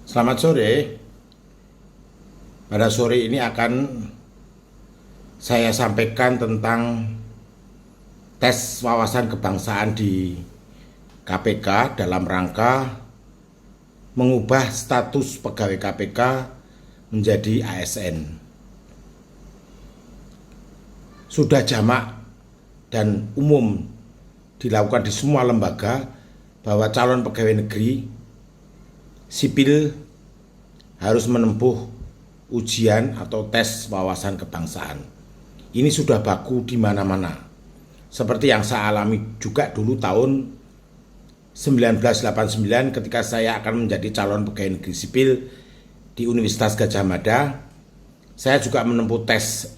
Selamat sore. Pada sore ini akan saya sampaikan tentang tes wawasan kebangsaan di KPK dalam rangka mengubah status pegawai KPK menjadi ASN. Sudah jamak dan umum dilakukan di semua lembaga bahwa calon pegawai negeri sipil harus menempuh ujian atau tes wawasan kebangsaan. Ini sudah baku di mana-mana. Seperti yang saya alami juga dulu tahun 1989 ketika saya akan menjadi calon pegawai negeri sipil di Universitas Gadjah Mada. Saya juga menempuh tes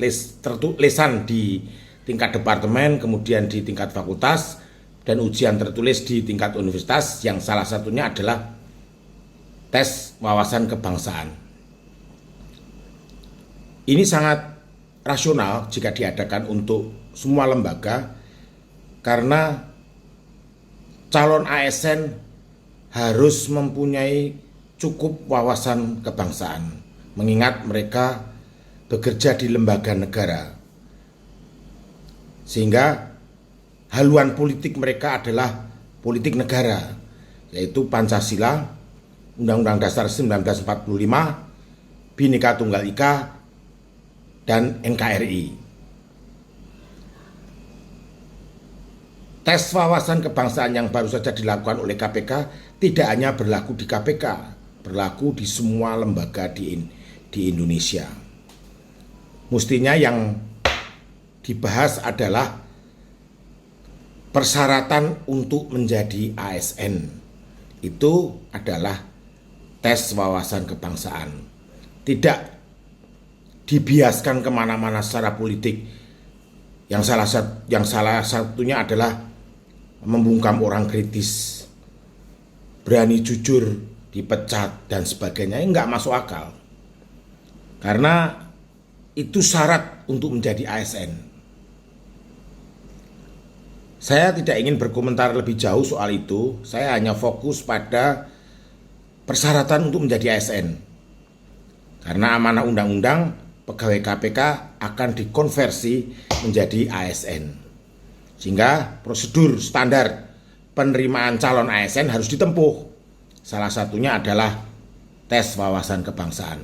lisan di tingkat departemen, kemudian di tingkat fakultas, dan ujian tertulis di tingkat universitas yang salah satunya adalah tes wawasan kebangsaan. Ini sangat rasional jika diadakan untuk semua lembaga karena calon ASN harus mempunyai cukup wawasan kebangsaan, mengingat mereka bekerja di lembaga negara. Sehingga haluan politik mereka adalah politik negara, yaitu Pancasila, Undang-Undang Dasar 1945, Bhinneka Tunggal Ika, dan NKRI. Tes wawasan kebangsaan yang baru saja dilakukan oleh KPK tidak hanya berlaku di KPK, berlaku di semua lembaga di Indonesia. Mestinya yang dibahas adalah persyaratan untuk menjadi ASN. Itu atuh tes wawasan kebangsaan. Tidak dibiaskan kemana-mana secara politik. Yang salah satunya adalah membungkam orang kritis, berani jujur, dipecat, dan sebagainya. Enggak masuk akal. Karena itu syarat untuk menjadi ASN. Saya tidak ingin berkomentar lebih jauh soal itu. Saya hanya fokus pada persyaratan untuk menjadi ASN. Karena amanah undang-undang, pegawai KPK akan dikonversi menjadi ASN. Sehingga prosedur standar penerimaan calon ASN harus ditempuh. Salah satunya adalah tes wawasan kebangsaan.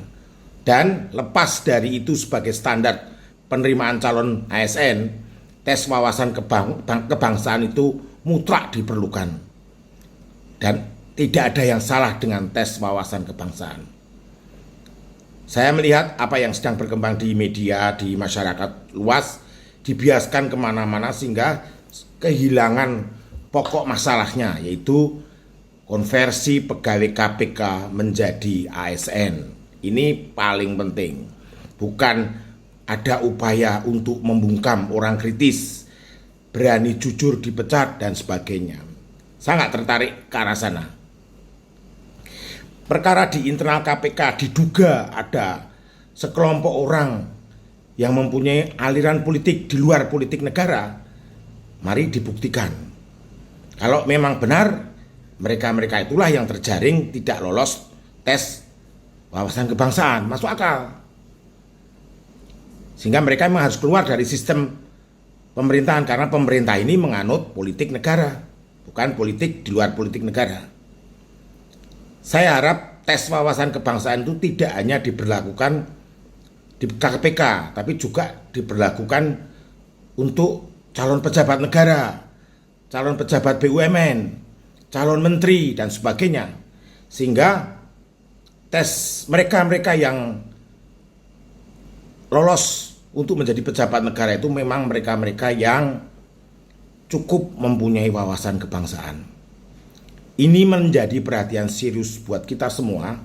Dan lepas dari itu sebagai standar penerimaan calon ASN, tes wawasan kebangsaan itu mutlak diperlukan. Dan tidak ada yang salah dengan tes wawasan kebangsaan. Saya melihat apa yang sedang berkembang di media, di masyarakat luas, dibiaskan kemana-mana sehingga kehilangan pokok masalahnya, yaitu konversi pegawai KPK menjadi ASN. Ini paling penting. Bukan ada upaya untuk membungkam orang kritis, berani jujur dipecat, dan sebagainya. Saya nggak tertarik ke arah sana. Perkara di internal KPK diduga ada sekelompok orang yang mempunyai aliran politik di luar politik negara. Mari dibuktikan. Kalau memang benar, mereka-mereka itulah yang terjaring tidak lolos tes wawasan kebangsaan, masuk akal. Sehingga mereka memang harus keluar dari sistem pemerintahan, karena pemerintah ini menganut politik negara, bukan politik di luar politik negara. Saya harap tes wawasan kebangsaan itu tidak hanya diberlakukan di KPK, tapi juga diberlakukan untuk calon pejabat negara, calon pejabat BUMN, calon menteri, dan sebagainya. Sehingga tes mereka-mereka yang lolos untuk menjadi pejabat negara itu memang mereka-mereka yang cukup mempunyai wawasan kebangsaan. Ini menjadi perhatian serius buat kita semua,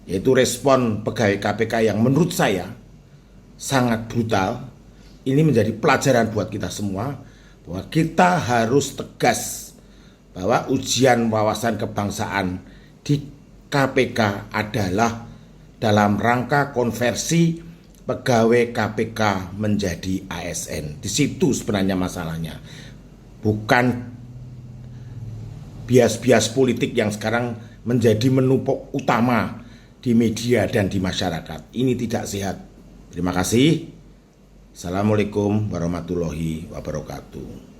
yaitu respon pegawai KPK yang menurut saya sangat brutal. Ini menjadi pelajaran buat kita semua, bahwa kita harus tegas bahwa ujian wawasan kebangsaan di KPK adalah dalam rangka konversi pegawai KPK menjadi ASN. Di situ sebenarnya masalahnya. Bukan bias-bias politik yang sekarang menjadi menu utama di media dan di masyarakat. Ini tidak sehat. Terima kasih. Assalamualaikum warahmatullahi wabarakatuh.